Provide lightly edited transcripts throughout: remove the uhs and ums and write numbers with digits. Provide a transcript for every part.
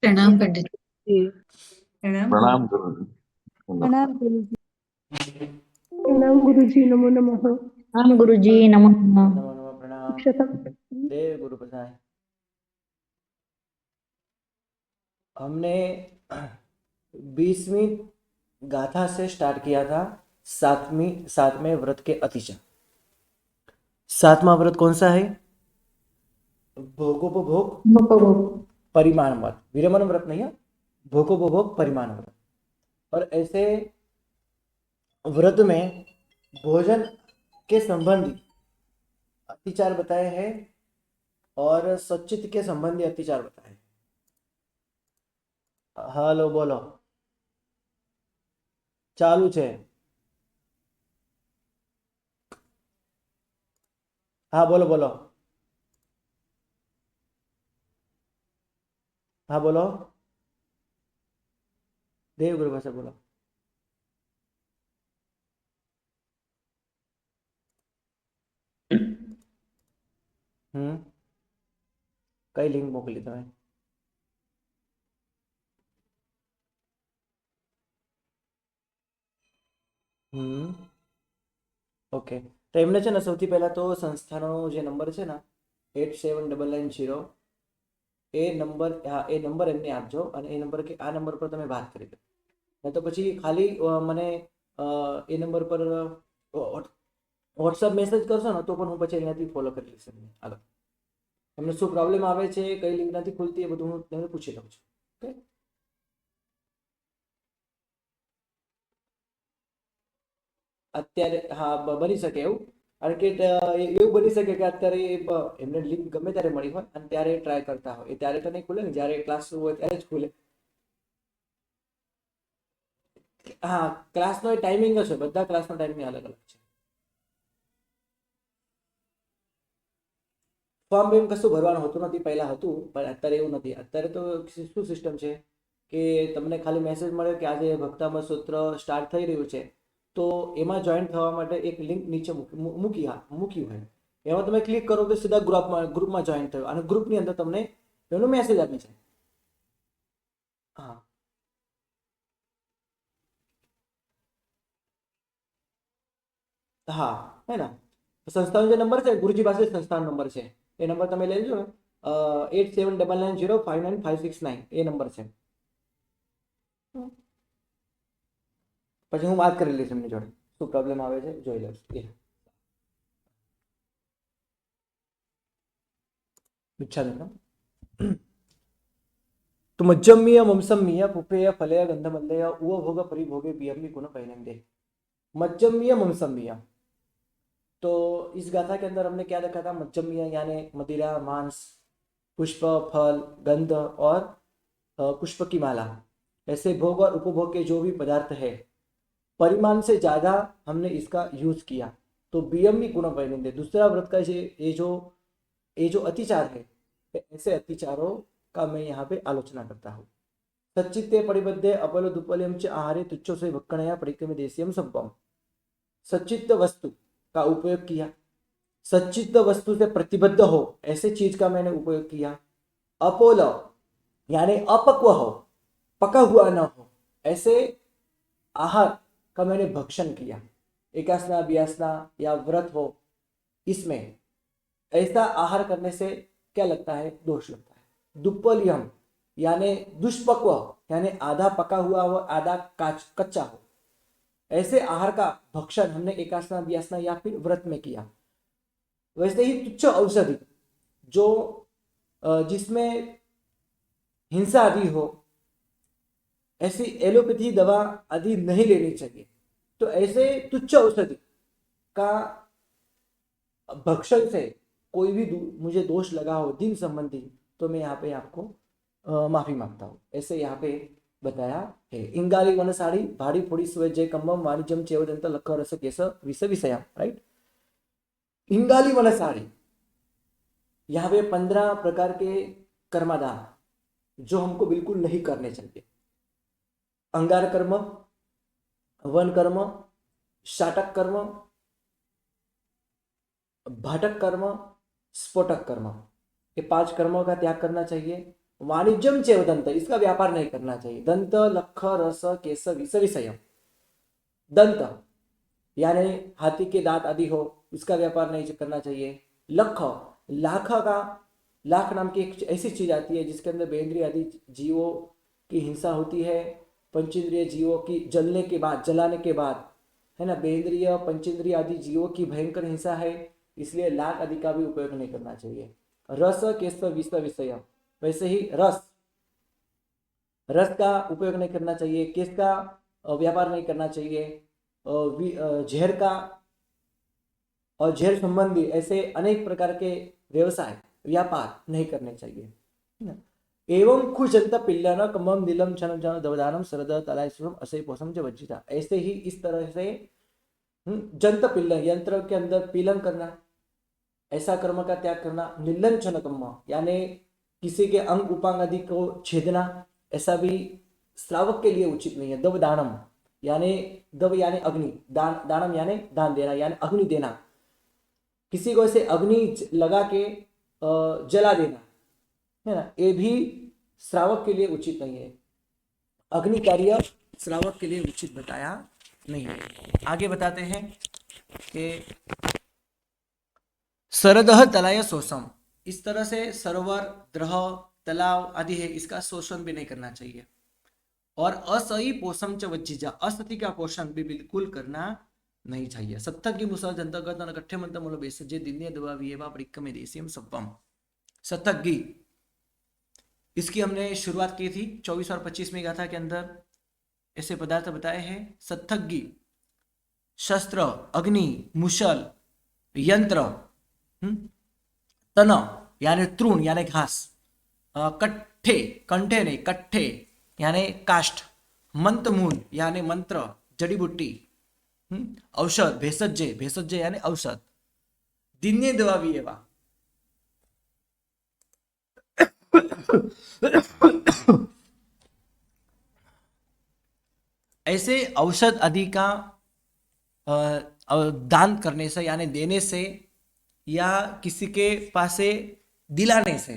प्रणाम पंडित जी। प्रणाम गुरु। प्रणाम गुरु जी। चलो। प्रणाम गुरु जी। प्रणाम गुरु जी, नमो नमः। प्रणाम गुरु जी, नमो नमः। नमो नमः। प्रणाम। अक्षतम। देव गुरु प्रसाद। हमने 20वीं गाथा से स्टार्ट किया था। सातवें व्रत के अतिशय। सातवां व्रत कौन सा है? भोगोपभोग भोग परिमाण व्रत। विरमण व्रत नहीं है, भोगोपभोग परिमाण व्रत। और ऐसे व्रत में भोजन के संबंधी अतिचार बताए हैं और सच्चित के संबंधी अतिचार बताए। हेलो बोलो, चालू छे। हाँ बोलो बोलो। हाँ बोलो, देव गुरु भाषा बोलो। कई लिंक मोकली તમે? ઓકે, તો એમને છે ને સૌથી પહેલાં તો સંસ્થાનો જે નંબર છે ને 879990 એ નંબર, હા એ નંબર એમને આપજો અને એ નંબર કે આ નંબર પર તમે વાત કરી દો. નહીં તો પછી ખાલી મને એ નંબર પર વોટ્સઅપ મેસેજ કરશો ને તો પણ હું પછી અહીંયાથી ફોલો કરી લઈશ એમને આગળ. એમને શું પ્રોબ્લેમ આવે છે, કઈ લિંક નથી ખુલતી, એ બધું હું તમને પૂછી લઉં છું. ઓકે, અત્યારે હા બની શકે એવું. કારણ કે એવું બની શકે કે અત્યારે એમને લિંક ગમે ત્યારે મળી હોય અને ત્યારે ટ્રાય કરતા હોય. એ ત્યારે તો નહીં ખુલે ને, જ્યારે ક્લાસ શરૂ હોય ત્યારે જ ખુલે. હા, ક્લાસનો ટાઈમિંગ હશે, બધા ક્લાસનો ટાઈમિંગ અલગ અલગ છે. ફોર્મ બેમ કશું ભરવાનું હોતું નથી, પહેલાં હતું પણ અત્યારે એવું નથી. અત્યારે તો શું સિસ્ટમ છે કે તમને ખાલી મેસેજ મળે કે આજે ભક્તામૃત સૂત્ર સ્ટાર્ટ થઈ રહ્યું છે, તો એમાં જોઈન થવા માટે એક લિંક નીચે મૂકી હોય. એમાં તમે ક્લિક કરો તો સીધા ગ્રુપમાં જોઈન થયો અને ગ્રુપની અંદર તમને એનો મેસેજ આપી છે. હા હા, હે ને. સંસ્થાનો જે નંબર છે ગુરુજી પાસે સંસ્થાનો નંબર છે, એ નંબર તમે લઈ લેજો ને. 8799059569 એ નંબર છે. પછી હું વાત કરી લઈશ એમની જોડે, શું પ્રોબ્લેમ આવે છે જોઈ લઈશ. तो मज्जमीय मंसमीय पुपेय फलय गंधमल्लय उव भोग परिभोगे बियम्मी गुण पैनंदे। मज्जमीय मंसमीय, तो इस गाथा के अंदर हमने क्या देखा था? मज्जमीय यानी मदिरा, मांस, पुष्प, फल, गंध और पुष्प की माला, ऐसे भोग और उपभोग के जो भी पदार्थ है परिमाण से ज्यादा हमने इसका यूज किया तो बियम्मी गुण पैनंदे। दूसरा व्रत का ये जो अतिचार है, ऐसे अतिचारों का मैं यहाँ पे आलोचना करता हूँ। सच्चित्ते परिबद्धे अपलो दुपलियम च आहारे तुच्छो से भक्कणया परिक्रम देशियम संपम। सच्चित्त वस्तु का उपयोग किया, सच्चित्त वस्तु से प्रतिबद्ध हो ऐसे चीज का मैंने उपयोग किया। अपोलो यानी अपक्व हो, पका हुआ न हो, ऐसे आहार का मैंने भक्षण किया। एकासना ब्यासना या व्रत हो, इसमें ऐसा आहार करने से क्या लगता है? दोष लगता है। दुप्पलियम यानी दुष्पक्व, यानी आधा पका हुआ हो आधा कच्चा हो, ऐसे आहार का भक्षण हमने एकासना ब्यासना या फिर व्रत में किया। वैसे ही तुच्छ औषधि जो जिसमें हिंसा आदि हो, ऐसी एलोपैथी दवा आदि नहीं लेनी चाहिए। तो ऐसे तुच्छ औषधि का भक्षण से कोई भी मुझे दोष लगा हो दिन संबंधी, तो मैं यहाँ पे आपको माफी मांगता हूँ, ऐसे यहाँ पे बताया है। इंगाली वनसाड़ी भाड़ी फोड़ी स्वे जय कम्बम वाणिज्यम चेवदंत लख रस केस विष विषया, राइट। इंगाली वनसाड़ी, यहाँ पे 15 प्रकार के कर्माधान जो हमको बिल्कुल नहीं करने चाहिए। अंगार कर्म, वन कर्म, शाटक कर्म, भाटक कर्म, स्फोटक कर्म, ये 5 कर्मों का त्याग करना चाहिए। वाणिज्यम चेव दंत, इसका व्यापार नहीं करना चाहिए। दंत लख रस केस विष विषय, दंत यानी हाथी के दांत आदि हो, इसका व्यापार नहीं करना चाहिए। लख, लाख का, लाख नाम की एक ऐसी चीज आती है जिसके अंदर बेंद्रिय आदि जीवों की हिंसा होती है। पंचेंद्रिय जीवों की जलने के बाद, जलाने के बाद, है ना, बेंद्रिय पंचेंद्रिय आदि जीवों की भयंकर हिंसा है, इसलिए लाख आदि का भी उपयोग नहीं करना चाहिए। रस केस विष विषय, वैसे ही रस, रस का उपयोग नहीं करना चाहिए। केस का व्यापार नहीं करना चाहिए। जहर का और जहर संबंधी ऐसे अनेक प्रकार के व्यवसाय व्यापार नहीं करने चाहिए। एवं खुशंत पिल्लन कमम नीलम छनम छन दवदानम शरद तलायसुरम असै पोषम च वज्जिता, ऐसे ही इस तरह से जंत पिल्लन, यंत्र के अंदर पीलन करना, ऐसा कर्म का त्याग करना। नीलन छनकम यानी किसी के अंग उपांग आदि को छेदना, ऐसा भी श्रावक के लिए उचित नहीं है। दवदानम यानी, दव यानी अग्नि, दानम यानी दान देना, यानी अग्नि देना, किसी को ऐसे अग्नि लगा के जला देना, है ना, ये भी श्रावक के लिए उचित नहीं है। अग्नि कार्य श्रावक के लिए उचित बताया नहीं है। आगे बताते हैं कि सरदह तलाय शोषम, इस तरह से सरोवर, द्रह, तालाब आदि है, इसका शोषण भी नहीं करना चाहिए। और असही पोषण च वज्जिजा, असती का पोषण भी बिल्कुल करना नहीं चाहिए। सत्थगी मुसल जनतगत कट्ठे मंत मूल बेसजे दिन्य दवा विएवा परिक्कमे देसियम सब्बम। सत्थगी, इसकी हमने शुरुआत की थी 24 और 25 गाथा के अंदर, ऐसे पदार्थ बताए हैं। सत्थगी शस्त्र, अग्नि, मुशल, यंत्र, तन यानी तृण यानी घास, कट्ठे, कंठे नहीं कट्ठे यानी काष्ठ, मंत्रमूल यानी मंत्र, जड़ी बूटी, औषध, भेषज, भेषज यानी औषध, दिन्य दवा भी एवा, ऐसे औषध आदि का दान करने से यानी देने से या किसी के पास से दिलाने से,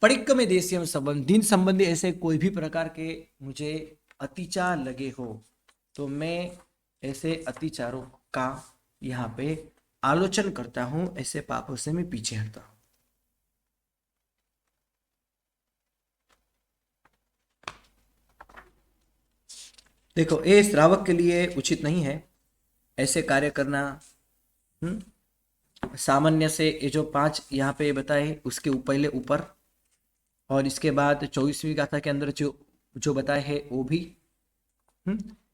परिक्क में देशियम संबंध, दिन संबंधी ऐसे कोई भी प्रकार के मुझे अतिचार लगे हो तो मैं ऐसे अतिचारों का यहाँ पे आलोचन करता हूं, ऐसे पापों से मैं पीछे हटता हूं। देखो, ये श्रावक के लिए उचित नहीं है ऐसे कार्य करना। सामान्य से ये जो 5 यहाँ पे बताए उसके पहले ऊपर, और इसके बाद 24वीं गाथा के अंदर जो बताए है वो भी,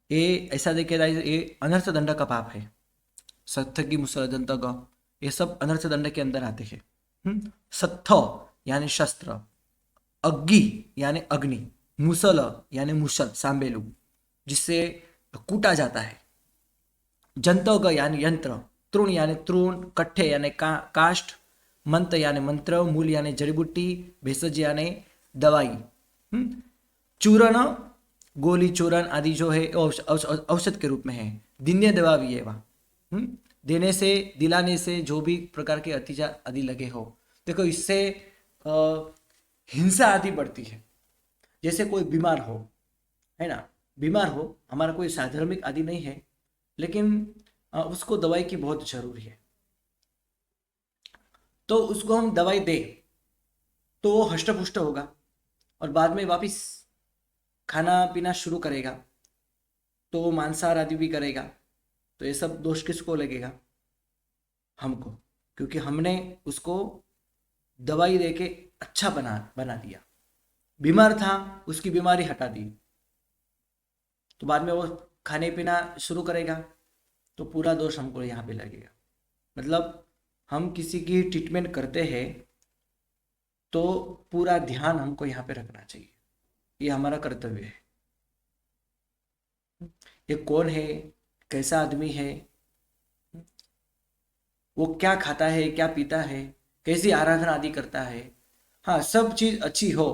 ये ऐसा देखिए ये अनर्थ दंड का पाप है। सत्थगी मुसलदंत ग, ये सब अनर्थ दंड के अंदर आते हैं। सत्थ यानी शस्त्र, अग्गी यानी अग्नि, मुसल यानी मुसल सांबेलू जिससे कूटा जाता है, जंतग यानी यंत्र, तृण यानी तृण, कट्ठे यानी काष्ठ, मंत्र यानी मंत्र, मूल यानी जड़ी बूटी, भेषज यानी दवाई, चूर्ण, गोली, चूर्ण आदि जो है औषध के रूप में है। दिन्य दवा भी है वहाँ, देने से, दिलाने से जो भी प्रकार के अतिचार आदि लगे हो, देखो इससे हिंसा आदि बढ़ती है। जैसे कोई बीमार हो, है ना, बीमार हो, हमारा कोई साधर्मिक आदि नहीं है, लेकिन उसको दवाई की बहुत जरूरी है, तो उसको हम दवाई दे तो वो हष्ट-पुष्ट होगा और बाद में वापिस खाना पीना शुरू करेगा, तो वो मांसाहार आदि भी करेगा, तो ये सब दोष किसको लगेगा? हमको, क्योंकि हमने उसको दवाई देके अच्छा बना दिया। बीमार था, उसकी बीमारी हटा दी, तो बाद में वो खाने पीना शुरू करेगा, तो पूरा दोष हमको यहाँ पे लगेगा। मतलब हम किसी की ट्रीटमेंट करते हैं तो पूरा ध्यान हमको यहाँ पे रखना चाहिए, ये हमारा कर्तव्य है। ये कौन है, कैसा आदमी है, वो क्या खाता है, क्या पीता है, कैसी आराधना आदि करता है, हाँ सब चीज अच्छी हो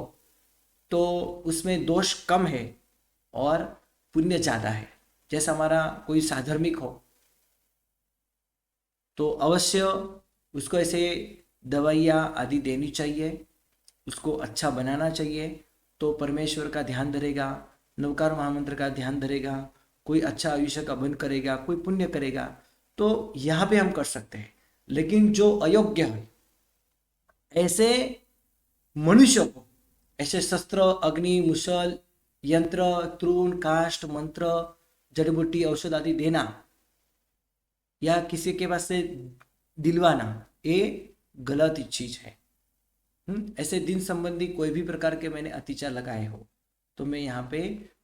तो उसमें दोष कम है और पुण्य ज्यादा है। जैसा हमारा कोई साधर्मिक हो तो अवश्य उसको ऐसे दवाइयाँ आदि देनी चाहिए, उसको अच्छा बनाना चाहिए, तो परमेश्वर का ध्यान धरेगा, नवकार महामंत्र का ध्यान धरेगा, कोई अच्छा आयुष्य का बंद करेगा, कोई पुण्य करेगा, तो यहाँ पे हम कर सकते हैं। लेकिन जो अयोग्य है, ऐसे मनुष्य को ऐसे शस्त्र, अग्नि, मुसल, यंत्र, तृण, काष्ठ, मंत्र, जड़ी बूटी, औषध आदि देना या किसी के पास से दिलवाना, ये गलत चीज है। ऐसे दिन संबंधी कोई भी प्रकार के मैंने अतिचार लगाए हो तो मैं यहाँ पे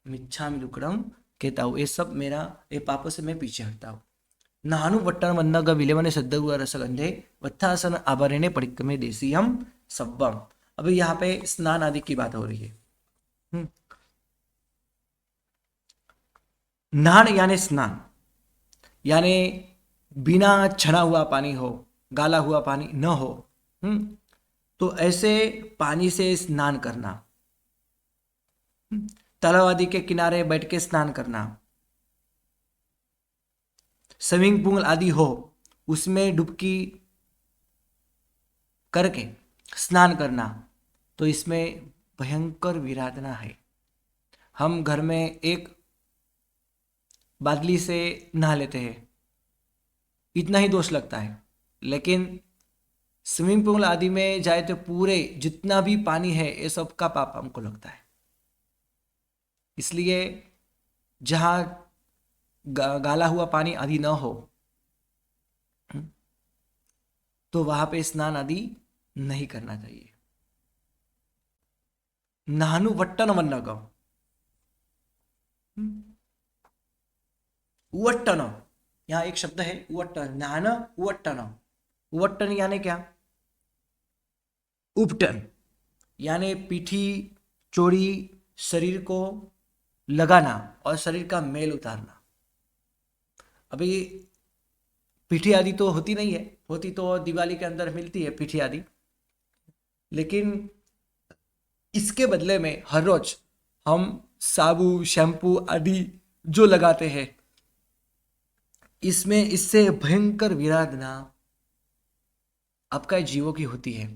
मिच्छामि दुक्कडम कहता हूँ। ये सब मेरा, ये पापों से मैं पीछे हटता हूँ। नानु वट्टन वन्नग विलेवने सद्दगुआ रसगंधे वत्थासन आभरणे परिक्रमे देसी हम सब्बम। अभी यहाँ पे स्नान आदि की बात हो रही है। नहान यानी स्नान, यानी बिना छना हुआ पानी हो, गाला हुआ पानी न हो, तो ऐसे पानी से स्नान करना, तालाब आदि के किनारे बैठ के स्नान करना, स्विमिंग पूल आदि हो उसमें डुबकी करके स्नान करना, तो इसमें भयंकर विराधना है। हम घर में एक बादली से नहा लेते हैं, इतना ही दोष लगता है, लेकिन स्विमिंग पूल आदि में जाए तो पूरे जितना भी पानी है ये सब का पाप हमको लगता है। इसलिए जहाँ गाला हुआ पानी आदि न हो तो वहां पे स्नान आदि नहीं करना चाहिए। नानु वट्टन वन्नग, उवट्टन, यहाँ एक शब्द है उवट्टन, नान उवट्टन। उवट्टन यानी क्या? उपटन, यानी पीठी चोरी शरीर को लगाना और शरीर का मैल उतारना। अभी पीठी आदि तो होती नहीं है, होती तो दिवाली के अंदर मिलती है पीठी आदि, लेकिन इसके बदले में हर रोज हम साबु, शैम्पू आदि जो लगाते हैं, इसमें इससे भयंकर विराधना आपका जीवों की होती है,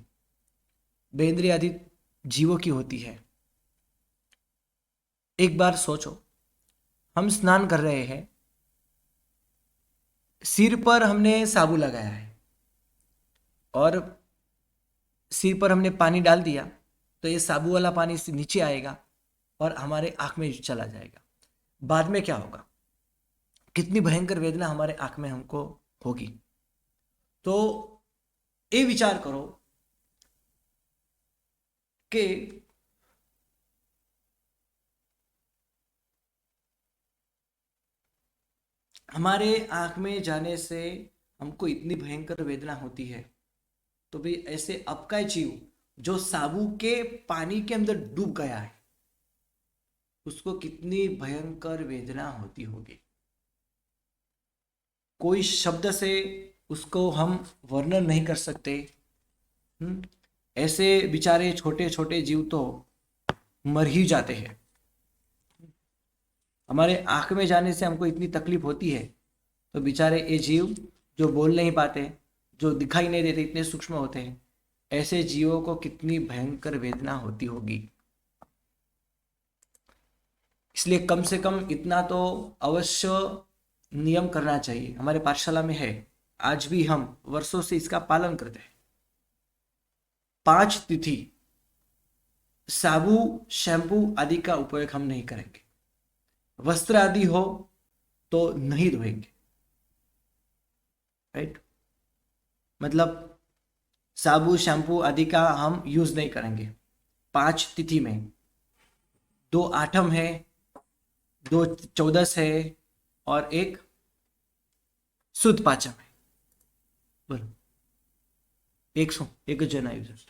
बेंद्रिय आदि जीवों की होती है। एक बार सोचो, हम स्नान कर रहे हैं, सिर पर हमने साबु लगाया है और सिर पर हमने पानी डाल दिया, तो ये साबु वाला पानी से नीचे आएगा और हमारे आंख में चला जाएगा। बाद में क्या होगा? कितनी भयंकर वेदना हमारे आंख में हमको होगी। तो ये विचार करो कि हमारे आंख में जाने से हमको इतनी भयंकर वेदना होती है, तो भी ऐसे आपका जीव जो साबु के पानी के अंदर डूब गया है, उसको कितनी भयंकर वेदना होती होगी। कोई शब्द से उसको हम वर्णन नहीं कर सकते। ऐसे बेचारे छोटे छोटे जीव तो मर ही जाते हैं। हमारे आंख में जाने से हमको इतनी तकलीफ होती है, तो बेचारे ये जीव जो बोल नहीं पाते, जो दिखाई नहीं देते, इतने सूक्ष्म होते हैं, ऐसे जीवों को कितनी भयंकर वेदना होती होगी। इसलिए कम से कम इतना तो अवश्य नियम करना चाहिए। हमारे पाठशाला में है, आज भी हम वर्षों से इसका पालन करते हैं। 5 तिथि साबु, शैम्पू आदि का उपयोग हम नहीं करेंगे। वस्त्र आदि हो तो नहीं धोएंगे, राइट? मतलब साबु, शैम्पू आदि का हम यूज नहीं करेंगे 5 तिथि में। 2 आठम है, 2 चौदस है और 1 शुद्ध पाचम है। बोलो 100 एक जना यूज।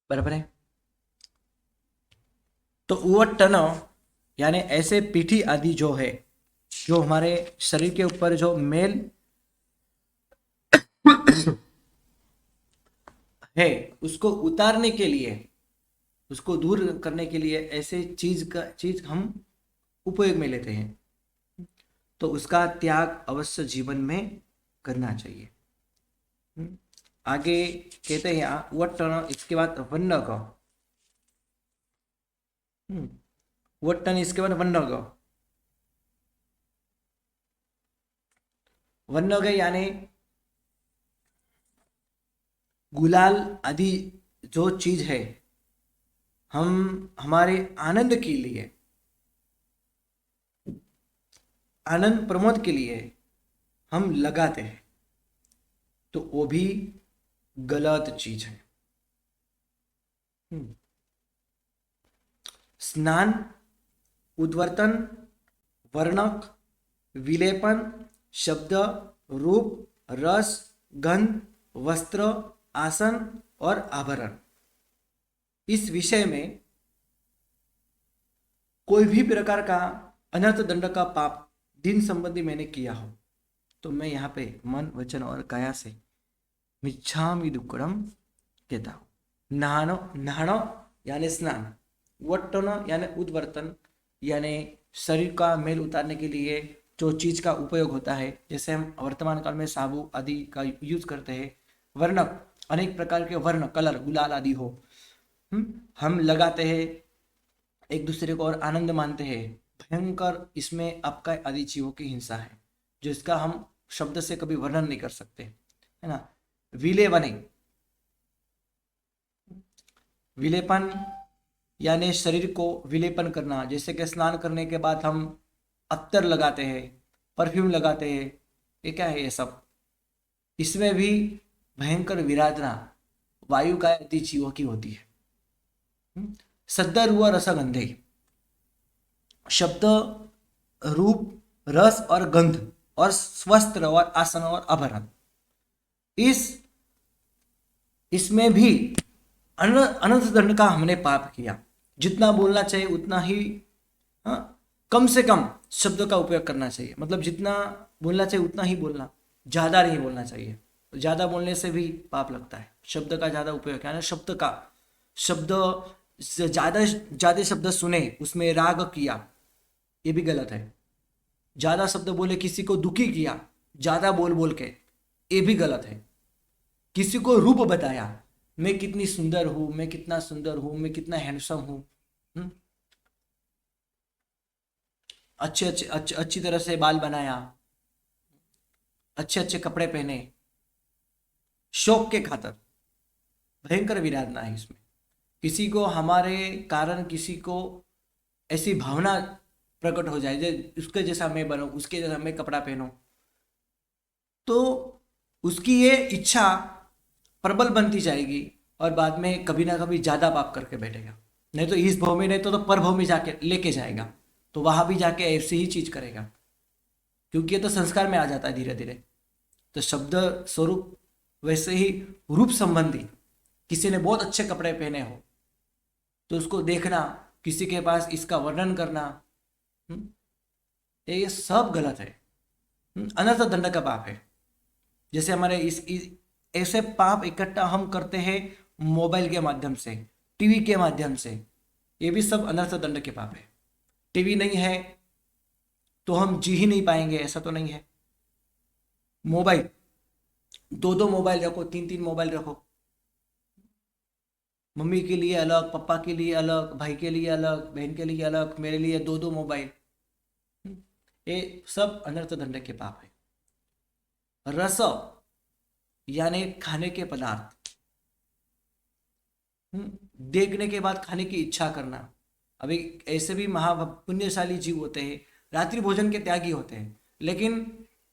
बराबर है। तो उवट्टन यानी ऐसे पीठी आदि जो है, जो हमारे शरीर के ऊपर जो मेल है उसको उतारने के लिए, उसको दूर करने के लिए ऐसे चीज हम उपयोग में लेते हैं, तो उसका त्याग अवश्य जीवन में करना चाहिए। आगे कहते हैं वट्टन, इसके बाद वन्न का वट्टन, इसके बाद वन्न का वन्न का यानी गुलाल आदि जो चीज है हम हमारे आनंद के लिए, आनंद प्रमोद के लिए हम लगाते हैं, तो वो भी गलत चीज है। स्नान, उद्वर्तन, वर्णक, विलेपन, शब्द, रूप, रस, गंध, वस्त्र, आसन और आभरण, इस विषय में कोई भी प्रकार का अनर्थ दंड का पाप दिन संबंधी मैंने किया हो तो मैं यहाँ पे मन, वचन और काया से मिच्छामि दुक्कड़म कहता हूँ। नहानो, नहानो यानी स्नान, वट्टनो यानी उद्वर्तन यानी शरीर का मेल उतारने के लिए जो चीज का उपयोग होता है, जैसे हम वर्तमान काल में साबु आदि का यूज करते हैं। वर्णक, अनेक प्रकार के वर्ण, कलर, गुलाल आदि हो, हम लगाते हैं, एक दूसरे को और आनंद मानते हैं। भयंकर इसमें आपका आदि जीवों की हिंसा है, जो इसका हम शब्द से कभी वर्णन नहीं कर सकते, है ना। विलेपने, विलेपन यानी शरीर को विलेपन करना, जैसे कि स्नान करने के बाद हम अत्तर लगाते हैं, परफ्यूम लगाते हैं, ये क्या है ये सब, इसमें भी भयंकर विराधना वायु का आदि जीवों की होती है। सद्दर हुआ रसगंधे, शब्द, रूप, रस और गंध और वस्त्र और आसन और आभरण, इसमें भी अनंत दंड का हमने पाप किया। जितना बोलना चाहिए उतना ही, कम से कम शब्दों का उपयोग करना चाहिए, मतलब जितना बोलना चाहिए उतना ही बोलना, ज्यादा नहीं बोलना चाहिए। ज्यादा बोलने से भी पाप लगता है। शब्द का ज्यादा उपयोग यानी शब्द ज्यादा शब्द सुने उसमें राग किया, ये भी गलत है। ज्यादा शब्द बोले, किसी को दुखी किया ज्यादा बोल बोल के, ये भी गलत है। किसी को रूप बताया, मैं कितनी सुंदर हूं, मैं कितना सुंदर हूं, मैं कितना हैंडसम हूं, अच्छी तरह से बाल बनाया, अच्छे अच्छे कपड़े पहने, शौक के खातर, भयंकर विराधना है इसमें। किसी को हमारे कारण किसी को ऐसी भावना प्रकट हो जाए उसके जैसा मैं बनूं, उसके जैसा मैं कपड़ा पहनूं, तो उसकी ये इच्छा प्रबल बनती जाएगी और बाद में कभी ना कभी ज्यादा पाप करके बैठेगा। नहीं तो इस भाव में, नहीं तो पर भाव में जाके लेके जाएगा, तो वहां भी जाके ऐसी ही चीज करेगा, क्योंकि ये तो संस्कार में आ जाता है धीरे धीरे। तो शब्द स्वरूप, वैसे ही रूप संबंधी, किसी ने बहुत अच्छे कपड़े पहने हो तो उसको देखना, किसी के पास इसका वर्णन करना, ये सब गलत है, अनर्थ दंड का पाप है। जैसे हमारे ऐसे पाप इकट्ठा हम करते हैं मोबाइल के माध्यम से, टीवी के माध्यम से, ये भी सब अनर्थ दंड के पाप है। टीवी नहीं है तो हम जी ही नहीं पाएंगे, ऐसा तो नहीं है। मोबाइल, दो मोबाइल रखो, तीन मोबाइल रखो, मम्मी के लिए अलग, पापा के लिए अलग, भाई के लिए अलग, बहन के लिए अलग, मेरे लिए दो मोबाइल, ये सब अनर्थ दंड के पाप है। रस यानी खाने के पदार्थ, देखने के बाद खाने की इच्छा करना। अभी ऐसे भी महापुण्यशाली जीव होते हैं, रात्रि भोजन के त्यागी होते हैं, लेकिन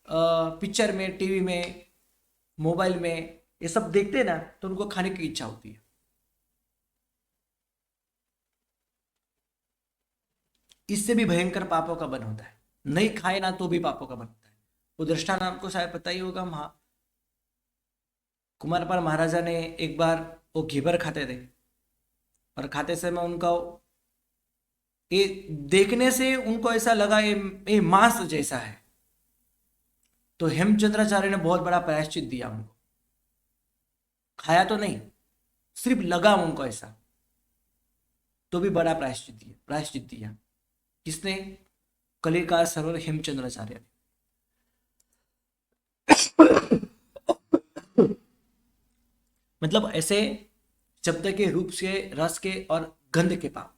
पिक्चर में, टीवी में, मोबाइल में ये सब देखते हैं ना, तो उनको खाने की इच्छा होती है। इससे भी भयंकर पापों का बन होता है। नहीं खाए ना तो भी पापों का बन होता है। वो दृष्टा नाम को शायद पता ही होगा, कुमारपाल महाराजा ने एक बार वो घेवर खाते थे, और खाते समय उनका ये देखने से उनको ऐसा लगा ये मांस जैसा है, तो हेमचंद्राचार्य ने बहुत बड़ा प्रायश्चित दिया उनको। खाया तो नहीं, सिर्फ लगा उनको ऐसा, तो भी बड़ा प्रायश्चित दिया। किसने? कलिकार सरोवर हेमचंद्राचार्य ने। मतलब ऐसे शब्द के, रूप से, रस के और गंध के पाप,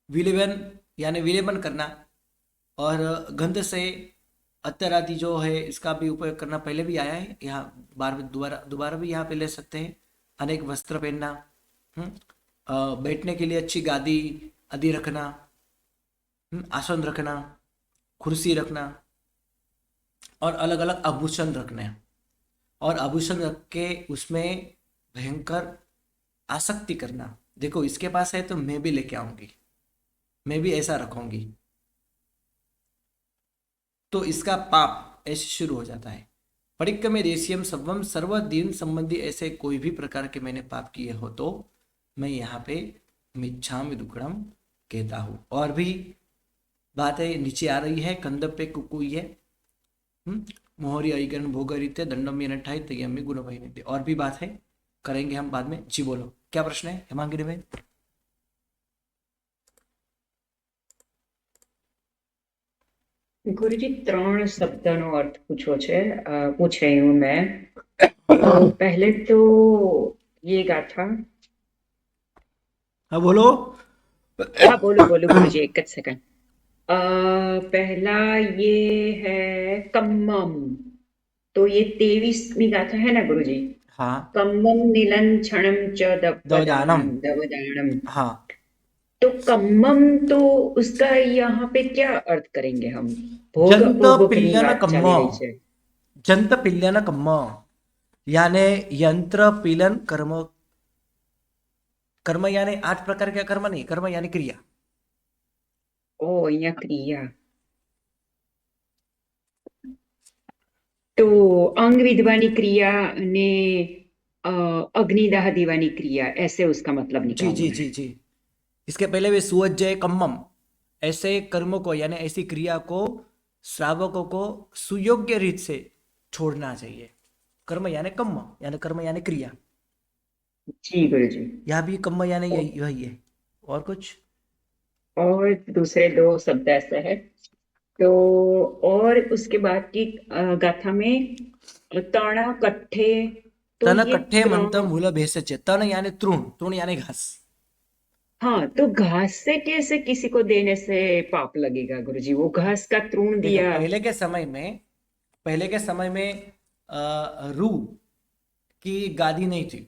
विलेवन यानी विलेपन करना, और गंध से अत्तर आदि जो है इसका भी उपयोग करना पहले भी आया है, यहाँ बार दोबारा भी यहाँ पे ले सकते हैं। अनेक वस्त्र पहनना, बैठने के लिए अच्छी गादी आदि रखना, आसन रखना, कुर्सी रखना, और अलग अलग आभूषण रखना, और आभूषण रख के उसमें भयंकर आसक्ति करना। देखो इसके पास है तो मैं भी लेके आऊंगी, मैं भी ऐसा रखूंगी, तो इसका पाप ऐसे शुरू हो जाता है। परिक्रमे देशियम सर्वम सर्व दिन संबंधी ऐसे कोई भी प्रकार के मैंने पाप किए हो तो मैं यहाँ पे मिच्छामि दुक्कड़म कहता हूँ। और भी बातें नीचे आ रही है। कंदप्पे कुकुई है, मोहरी ऐगन भोगरित्य दंडम ये नठाई तयमी गुण वही। और भी बात है, करेंगे हम बाद में। जी बोलो, क्या प्रश्न है हेमांगिनी में? ગુરુજી 3 શબ્દનો અર્થ પૂછ रही हूँ मैं। तो पहले तो ये गाथा। हाँ बोलो। हाँ बोलो गुरुजी, एक सेकंड। पहला ये है कम्मम, तो ये 23वीं गाथा है ना गुरुजी? हाँ। कम्मम नीलन क्षणम च दवदानम। दवदानम। हाँ, तो कम्मम, तो उसका यहाँ पे क्या अर्थ करेंगे हम? जंत ભોગની पिल्यन વાત कम्म, ચાલી રહી છે। जंत पिल्यन कम्म यानी यंत्र पीलन कर्म। कर्म यानी 8 प्रकार के कर्म नहीं, कर्म यानी क्रिया। ઓ અહીંયા ક્રિયા, તો અંગ વિધવાની ક્રિયા અને અગ્નિદાહ દેવાની ક્રિયા, ऐसे उसका मतलब जी निकालना जी है। जी जी। इसके पहले वे सुवज्जय कम्मम, ऐसे कर्मों को यानी ऐसी क्रिया को श्रावकों को सुयोग्य रीत से छोड़ना चाहिए। कर्म यानी कम्म, यानी कर्म यानी क्रिया। जी गुरुजी। यहाँ भी कम्म यानी यही वही है। और कुछ? और दूसरे 2 शब्द ऐसे है। तो और उसके बाद की गाथा में तण कट्ठे, तो तन ये कट्ठे मंतम तृण। मूल भेषज। तन यानी तृण, तृण यानी घास। हाँ, तो घास से कैसे किसी को देने से पाप लगेगा गुरुजी? वो घास का तृण देखो दिया। पहले के समय में रू की गादी नहीं थी,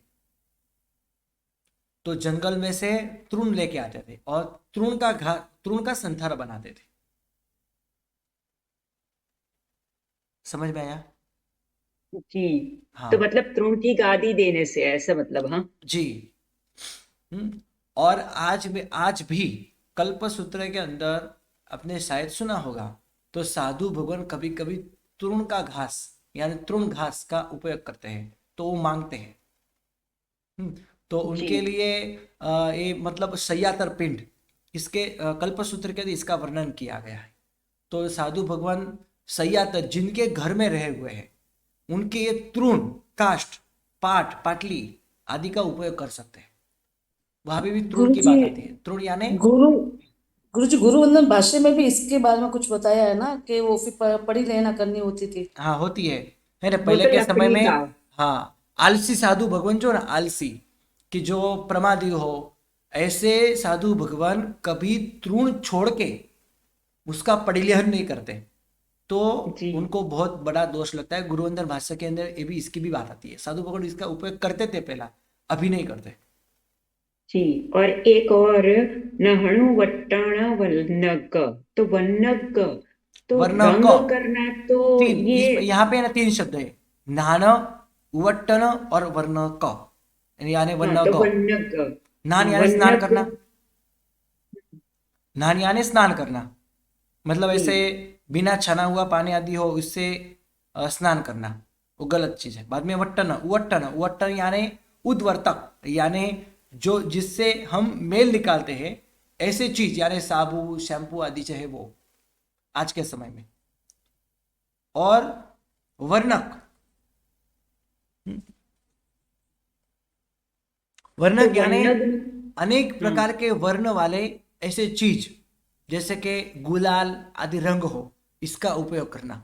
तो जंगल में से तृण लेके आते थे और तृण का संथार बनाते थे। समझ में आया? जी। हाँ तो मतलब तृण की गादी देने से, ऐसा मतलब? हाँ जी। और आज भी कल्पसूत्र के अंदर आपने शायद सुना होगा, तो साधु भगवान कभी कभी तृण का घास यानी तृण घास का उपयोग करते हैं, तो वो मांगते हैं। तो जी उनके लिए ये मतलब सयातर पिंड, इसके कल्पसूत्र के अंदर इसका वर्णन किया गया है। तो साधु भगवान सयातर जिनके घर में रहे हुए हैं, उनके ये तृण, काष्ठ, पाटली आदि का उपयोग कर सकते हैं। वहां भी तृण की गुरुजी, बात आती है। तृण यानी गुरुजी गुरुवंदन भाष्य में भी इसके बारे में कुछ बताया है ना, कि वो फिर पढ़ी लेना करनी होती थी। हाँ होती है ना? वो पहले तो के समय लकड़ी में, का। हाँ, आलसी साधु भगवान जो ना, आलसी कि जो प्रमादी हो, ऐसे साधु भगवान कभी तृण छोड़ के उसका परिलेहन नहीं करते, तो जी उनको बहुत बड़ा दोष लगता है। गुरुवंदन भाष्य के अंदर ये भी इसकी भी बात आती है। साधु भगवान इसका उपयोग करते थे पहला, अभी नहीं करते। जी। और एक और, नहणु वट्टाणा वन्नग, तो वन्नग तो वर्ण रंग क करना, तो ये यहाँ पे ना 3 शब्द है, नान, उवट्टन और वर्ण क, यानी हाँ, वर्ण तो क। वन्नग। नान हाँ, यानी स्नान वन्नग। करना, नान यानी स्नान करना, मतलब जी ऐसे बिना छना हुआ पानी आदि हो उससे स्नान करना, वो गलत चीज है। बाद में वट्टन, उवट्टन यानी उद्वर्तक, यानी जो जिससे हम मेल निकालते हैं, ऐसे चीज यानी साबु शैम्पू आदि चाहे वो आज के समय में। और वर्णक, तो वर्णक यानी वर्णक। अनेक प्रकार के वर्ण वाले ऐसे चीज जैसे कि गुलाल आदि रंग हो, इसका उपयोग करना।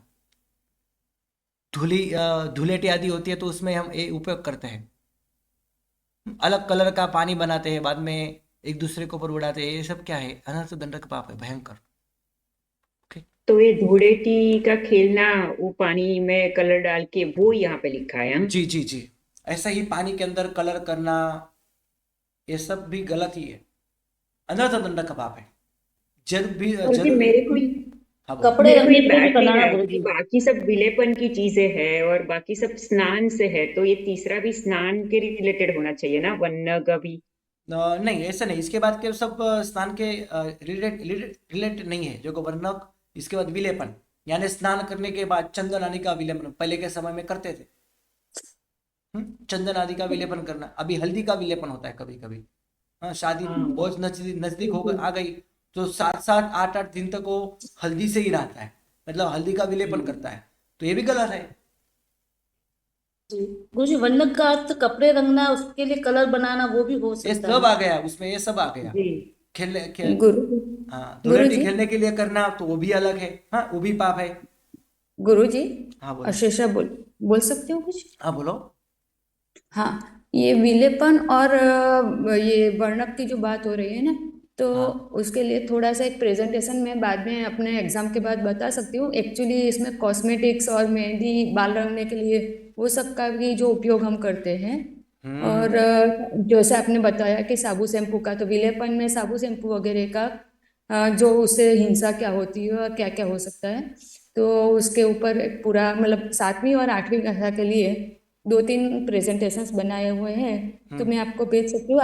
धुलेटी आदि होती है तो उसमें हम ये उपयोग करते हैं। अलग कलर का पानी बनाते हैं, बाद में एक दूसरे के ऊपर उड़ाते हैं, ये सब क्या है? अनर्थ दंड का पाप है, भयंकर। ओके। तो ये धूड़ेटी का खेलना, वो पानी में कलर डाल के, वो यहाँ पे लिखा है हम। जी जी जी, ऐसा ही पानी के अंदर कलर करना, ये सब भी गलत ही है, अनर्थ दंड का पाप है। जरूर भी गुरुजी जरूर। मेरे को हाँ बोलो। कपड़े मेरे को ये रंगने के लिए भी बैठ नहीं बनाना रहा है कि गुरुजी। बाकी सब विलेपन की चीजें हैं और बाकी सब स्नान से है, तो ये तीसरा भी स्नान के रिलेटेड होना चाहिए ना, वन्नग भी। नहीं ऐसा नहीं, इसके बाद के सब स्नान के रिलेटेड नहीं है। जो वर्णक, इसके बाद विलेपन, यानी स्नान करने के बाद चंदन आदि का विलेपन पहले के समय में करते थे। चंदन आदि का विलेपन करना, अभी हल्दी का विलेपन होता है कभी कभी। हाँ, शादी हाँ। बहुत नजदीक नजदीक हो आ गई तो 7-7 8-8 दिन तक वो हल्दी से ही रहता है, मतलब हल्दी का विलेपन करता है, तो ये भी गलत है। जी गुरुजी, वर्णक का अर्थ कपड़े रंगना, उसके लिए कलर बनाना, वो भी हो ये सकता सब है। आ गया उसमें, ये सब आ गया। जी। खेलने गुरु हाँ, गुरु धुलेटी जी खेलने के लिए करना तो वो भी अलग है, हाँ वो भी पाप है। गुरु जी, हाँ बोलो। अशेषा बोल सकते हो कुछ? हाँ बोलो। हाँ, ये विलेपन और ये वर्णक की जो बात हो रही है ना, तो हाँ। उसके लिए थोड़ा सा एक प्रेजेंटेशन में बाद में अपने एग्जाम के बाद बता सकती हूँ। एक्चुअली इसमें कॉस्मेटिक्स और मेहंदी, बाल रंगने के लिए वो सब का भी जो उपयोग हम करते हैं। और जैसे आपने बताया कि साबु शैम्पू का, तो विलेपन में साबु शैम्पू वगैरह का जो उससे हिंसा क्या होती है और क्या क्या हो सकता है, तो उसके ऊपर एक पूरा मतलब 7वीं और 8वीं कक्षा के लिए 2-3 प्रेजेंटेशंस बनाए हुए हैं। तो मैं आपको भेज सकती हूँ,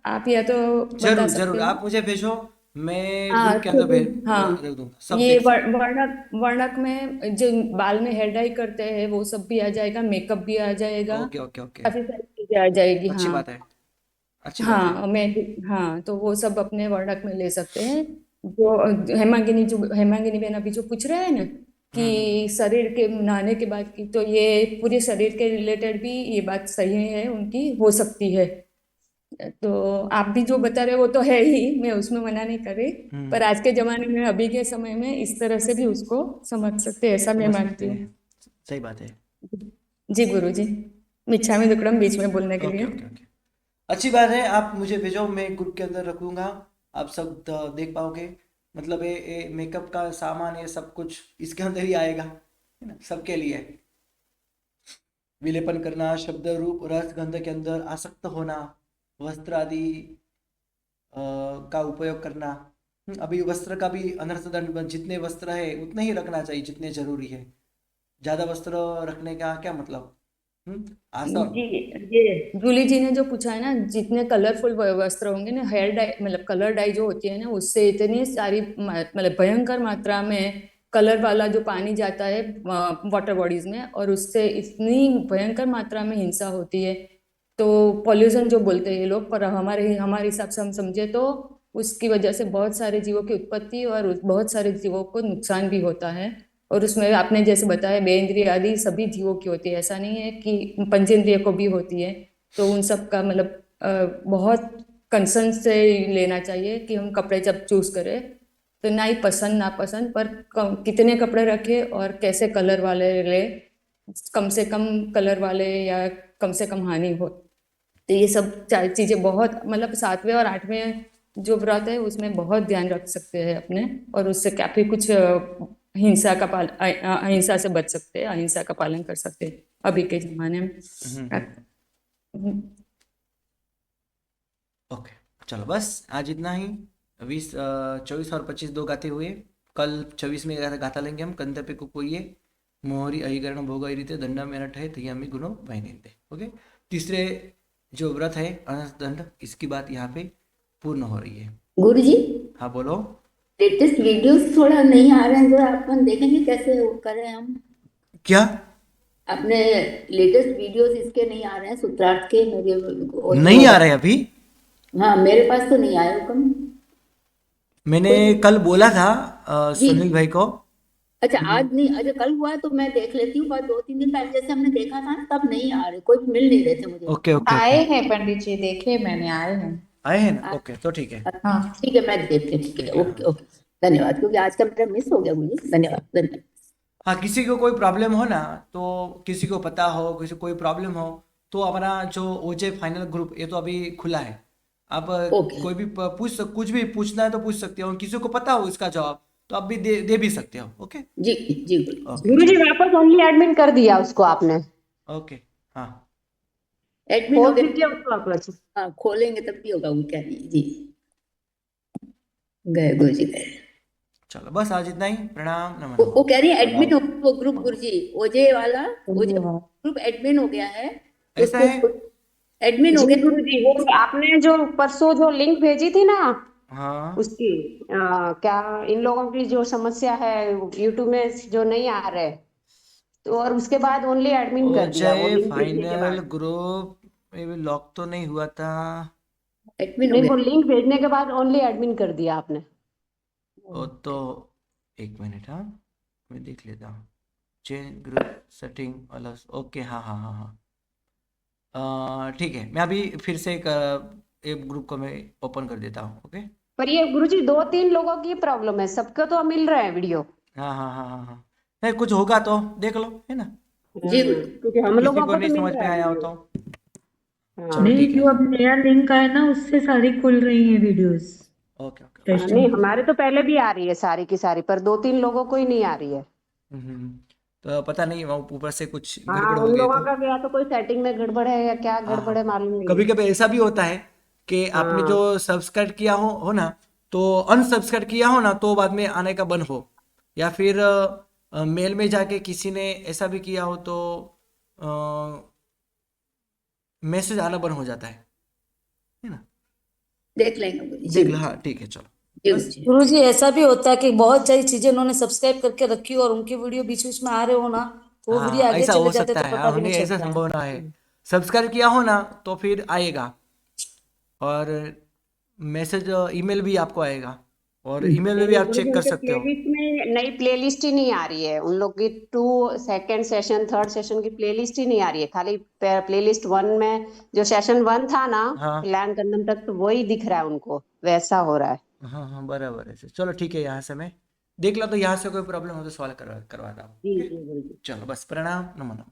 आप या तो बता जरूर सकते जरूर, हो। आप मुझे भेजो, मैं हाँ ग्रुप के अंदर ठीक है। रख हाँ, दूंगा, सब ये देख सकते वर्णक वर्णक में जो बाल में हेयर डाई करते हैं वो सब भी आ जाएगा, मेकअप भी आ हैं। जाएगा, ओके ओके ओके, काफी सारी चीजें आ जाएगी। अच्छी हाँ बात है, अच्छी बात है। हाँ, मैं हाँ, तो वो सब अपने वर्णक में ले सकते हैं। जो हेमांगिनी बहन अभी जो पूछ रहे हैं ना हम्म। कि शरीर के नहाने के बाद की, तो ये पूरे शरीर के रिलेटेड भी ये बात सही है, उनकी हो सकती है। तो आप भी जो बता रहे हो वो तो है ही, मैं उसमें मना नहीं कर रही, पर आज के जमाने में, अभी के समय में इस तरह से भी उसको समझ सकते हैं, ऐसा मैं समझ मानती सकते हूँ। हैं, सही बात है। जी गुरु जी, मिच्छामी दुक्कड़म बीच में बोलने के ओके लिए। ओके ओके, अच्छी बात है, आप मुझे भेजो, मैं ग्रुप के अंदर रखूंगा, आप सब देख पाओगे। मतलब ये मेकअप का सामान, ये सब कुछ इसके अंदर ही आएगा, है ना, सबके लिए। विलेपन करना, शब्द रूप रस गंध के अंदर आसक्त होना, वस्त्र आदि का उपयोग करना। अभी वस्त्र का भी अनर्थ दंड, जितने वस्त्र है उतने ही रखना चाहिए जितने जरूरी है। ज्यादा वस्त्र रखने का क्या मतलब? आशा। जी, ये जूली जी ने जो पूछा है ना, जितने कलरफुल वस्त्र होंगे ना, हेयर डाई मतलब कलर डाई जो होती है ना, उससे इतनी सारी मतलब भयंकर मात्रा में कलर वाला जो पानी जाता है वाटर बॉडीज में, और उससे इतनी भयंकर मात्रा में हिंसा होती है। तो पॉल्यूशन जो बोलते हैं ये लोग, पर हमारे हिसाब से हम समझे तो उसकी वजह से बहुत सारे जीवों की उत्पत्ति और बहुत सारे जीवों को नुकसान भी होता है। और उसमें आपने जैसे बताया बेइंद्रिय आदि सभी जीवों की होती है, ऐसा नहीं है कि पंचेंद्रिय को भी होती है। तो उन सब का मतलब बहुत कंसर्न से लेना चाहिए कि हम कपड़े जब चूज करें तो ना ही पसंद नापसंद पर कितने कपड़े रखे और कैसे कलर वाले ले, कम से कम कलर वाले या कम से कम हानि हो। तो ये सब चीजें बहुत मतलब 7वें और 8वें जो व्रत है उसमें बहुत ध्यान रख सकते हैं अपने, और उससे काफी कुछ अहिंसा से बच सकते हैं, अहिंसा का पालन कर सकते हैं अभी के जमाने में। ओके, चलो बस आज इतना ही। 24 और 25 दो गाते हुए, कल 24 में गाता लेंगे हम। कंदपे को कोई मोहरी अहिकरण भोग रीते दंड मेरठ है तयामी गुनो वैनिंदे। ओके, तीसरे जो व्रत है अनंत दंड, इसकी बात यहाँ पे पूर्ण हो रही है। गुरु जी, हाँ बोलो। लेटेस्ट वीडियोस थोड़ा नहीं आ रहे हैं, जरा अपन देखेंगे कैसे वो करें हम। क्या? अपने लेटेस्ट वीडियोस इसके नहीं आ रहे हैं, सूत्रार्थ के मेरे नहीं आ रहे अभी? हाँ मेरे पास तो नहीं आया हुक्म। मैंने कल बोला था जी सुनील भाई को। अच्छा आज नहीं, अच्छा कल हुआ है तो मैं देख लेती हूँ, बस 2-3 दिन पहले जैसे हमने देखा था ना तब नहीं आ रहे, कोई भी मिल नहीं रहे थे मुझे। ओके ओके आए ओके। हैं पंडित जी, देखे मैंने, आए हैं। आए हैं ना, आ- ओके तो ठीक है। हाँ। ठीक है मैं देखती हूँ, ठीक है, ठीक है ओके हाँ। ओके। धन्यवाद, क्योंकि आज का मेरा मिस हो गया मुझे, धन्यवाद धन्यवाद। हाँ किसी को कोई प्रॉब्लम हो ना, तो किसी को पता हो, किसी को कोई प्रॉब्लम हो, तो हमारा जो ओजे फाइनल ग्रुप ये तो अभी खुला है। आप ओके कोई भी कुछ भी पूछना है तो पूछ सकते हो, किसी को पता हो इसका जवाब तो आप भी दे भी सकते हो। ओके जी जी बिल्कुल। ओके गुरुजी चलो। वापस ओनली एडमिन कर दिया उसको आपने, ओके हाँ एडमिन हो खोल गया। दीजिए उसको वापस। हाँ खोलेंगे तब भी होगा, वो क्या नहीं जी। गए गुरु जी गए। चलो बस आज इतना ही। प्रणाम नमन। वो कह रही है एडमिन हो वो ग्रुप, गुरु जी ओजे वाला, ओजे धन्यवाद। ग्रुप एडमिन हो गया है। ऐसा उसको है। एडमिन हो जी गया। गुरुजी, वो आपने जो परसों जो लिंक भेजी थी ना हाँ उसकी, क्या इन लोगों की जो समस्या है यूट्यूब में जो नहीं आ रहे, तो और उसके बाद ओनली एडमिन कर दिया वो ओजय लिंक भेजने के फाइनल बाद। ग्रुप में भी लॉक तो नहीं हुआ था। एडमिन हो नहीं, गया। वो लिंक भेजने के बाद ओनली एडमिन कर दिया आपने। वो तो एक मिनट हाँ, मैं देख लेता हूँ। चेंज ग्रुप सेटिंग वाला, ओके हाँ हाँ हाँ हाँ। ठीक है, मैं अभी फिर से एक ग्रुप को मैं ओपन कर देता हूँ। ओके पर ये गुरुजी 2-3 लोगों की प्रॉब्लम है, सबको तो मिल रहा है वीडियो। हाँ हाँ हाँ हाँ हाँ। नहीं कुछ होगा तो देख लो, है ना। जी गुरु जी। क्योंकि तो हम किसी लोगों को को नहीं तो मिल समझ रहा में है आया हो वीडियो। तो चलो हाँ। नहीं, ठीक है। जो अब नया लिंक आया ना उससे सारी खुल रही है वीडियोस। Okay okay. टेस्ट नहीं, में। हमारे तो पहले भी आ रही है सारी की सारी, पर 2-3 लोगों को ही नहीं आ रही है। तो पता नहीं वो ऊपर से कुछ हाँ, गड़बड़ हो उन गई लोगों तो। का या तो कोई सेटिंग में गड़बड़ है या क्या हाँ गड़बड़ है हाँ। मालूम नहीं कभी है। कभी ऐसा भी होता है कि आपने जो हाँ सब्सक्राइब किया हो ना, तो अनसब्सक्राइब किया हो ना तो बाद में आने का बंद हो, या फिर मेल में जाके किसी ने ऐसा भी किया हो तो मैसेज आना बंद हो जाता है ना। देख लेंगे गुरु जी, जी देख लो गुरु जी। हाँ ठीक है चलो जी गुरु बस। जी। गुरु जी ऐसा भी होता है कि बहुत सारी चीजें उन्होंने सब्सक्राइब करके रखी हो और उनके वीडियो बीच बीच में आ रहे हो ना, तो वो वीडियो हाँ आगे ऐसा चले हो जाते सकता तो है, पता हाँ भी नहीं नहीं ऐसा चलता है। संभावना है। सब्सक्राइब किया हो ना तो फिर आएगा, और मैसेज ईमेल भी आपको आएगा, और ईमेल में नहीं भी नहीं आप गुरुजी, चेक कर उनके सकते हो। प्लेलिस्ट में नई प्लेलिस्ट ही नहीं आ रही है उन लोग की। 2 सेकंड सेशन, थर्ड सेशन की प्लेलिस्ट ही नहीं आ रही है, खाली प्लेलिस्ट 1 में जो सेशन 1 था ना, हाँ लैंड करने तक, तो वही दिख रहा है उनको, वैसा हो रहा है। हाँ हाँ बराबर है। चलो ठीक है, यहाँ से मैं देख लो, तो यहाँ से कोई प्रॉब्लम हो तो सॉल्व करवाता हूँ। जी ओके जी गुरुजी। चलो बस, प्रणाम नमन।